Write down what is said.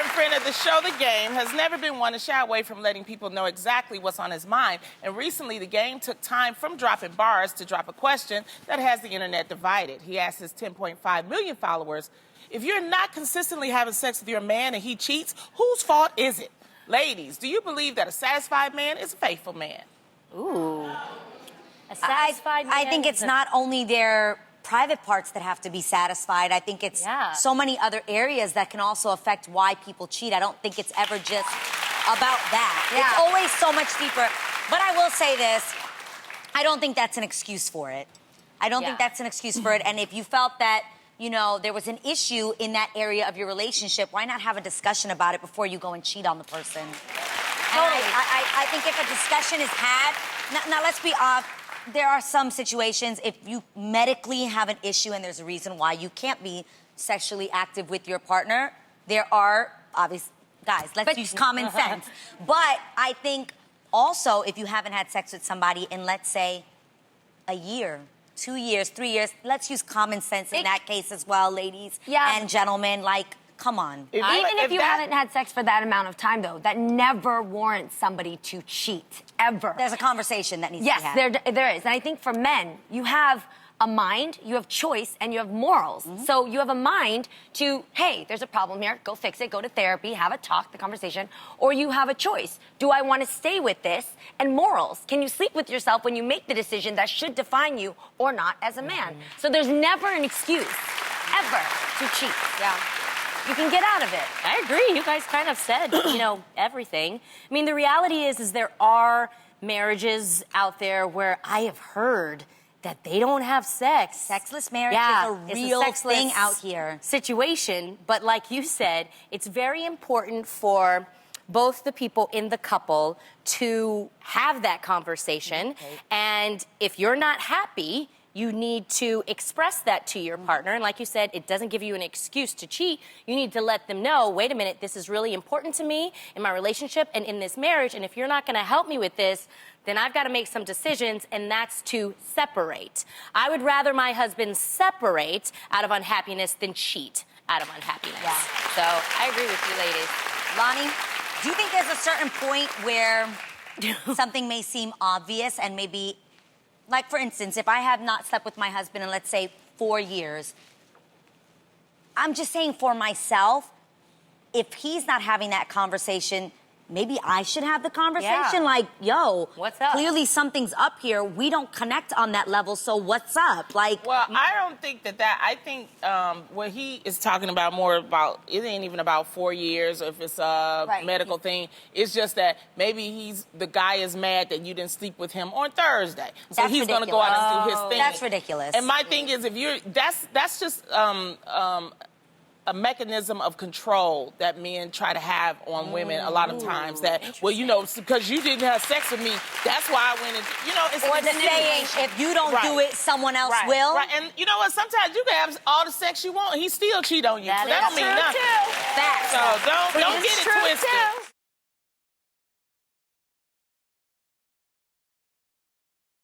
veteran friend of the show, The Game, has never been one to shy away from letting people know exactly what's on his mind. And recently, The Game took time from dropping bars to drop a question that has the internet divided. He asked his 10.5 million followers, if you're not consistently having sex with your man and he cheats, whose fault is it? Ladies, do you believe that a satisfied man is a faithful man? Ooh. A satisfied man. I think it's not only their private parts that have to be satisfied. I think it's so many other areas that can also affect why people cheat. I don't think it's ever just about that. Yeah. It's always so much deeper. But I will say this, I don't think that's an excuse for it. I don't think that's an excuse for it. And if you felt that, you know, there was an issue in that area of your relationship, why not have a discussion about it before you go and cheat on the person? Totally. I think if a discussion is had, now let's be off. There are some situations, if you medically have an issue and there's a reason why you can't be sexually active with your partner, there are obvious, guys, let's use common sense. But I think also if you haven't had sex with somebody in, let's say, a year, 2 years, 3 years, let's use common sense in that case as well, ladies and gentlemen, like, come on. Even if you haven't had sex for that amount of time, though, that never warrants somebody to cheat, ever. There's a conversation that needs to be had. Yes, there is. And I think for men, you have a mind, you have choice, and you have morals. So you have a mind to, hey, there's a problem here, go fix it, go to therapy, have a talk, the conversation. Or you have a choice. Do I want to stay with this? And morals. Can you sleep with yourself when you make the decision that should define you or not as a man? So there's never an excuse, ever, to cheat. Yeah. You can get out of it. I agree. You guys kind of said, you know, everything. I mean, the reality is there are marriages out there where I have heard that they don't have sex. Sexless marriage is a real thing out here. Situation, but like you said, it's very important for both the people in the couple to have that conversation. And if you're not happy, you need to express that to your partner. And like you said, it doesn't give you an excuse to cheat. You need to let them know, wait a minute, this is really important to me in my relationship and in this marriage. And if you're not gonna help me with this, then I've got to make some decisions, and that's to separate. I would rather my husband separate out of unhappiness than cheat out of unhappiness. So I agree with you, ladies. Lonnie, do you think there's a certain point where something may seem obvious and maybe, like for instance, if I have not slept with my husband in, let's say, 4 years, I'm just saying for myself, if he's not having that conversation, maybe I should have the conversation. Like, yo, what's up? Clearly something's up here. We don't connect on that level, so what's up? Like, well, I don't think that. I think what he is talking about more about, it ain't even about 4 years, or if it's a medical thing. It's just that maybe the guy is mad that you didn't sleep with him on Thursday, so he's going to go out and do his thing. That's ridiculous. And my thing is, if you're, that's just a mechanism of control that men try to have on women a lot of times. That, well, you know, because you didn't have sex with me, that's why I went and, you know, it's or the saying, if you don't do it, someone else will. Right, and you know what? Sometimes you can have all the sex you want, and he still cheat on you. That don't mean nothing. Facts. So don't get it twisted.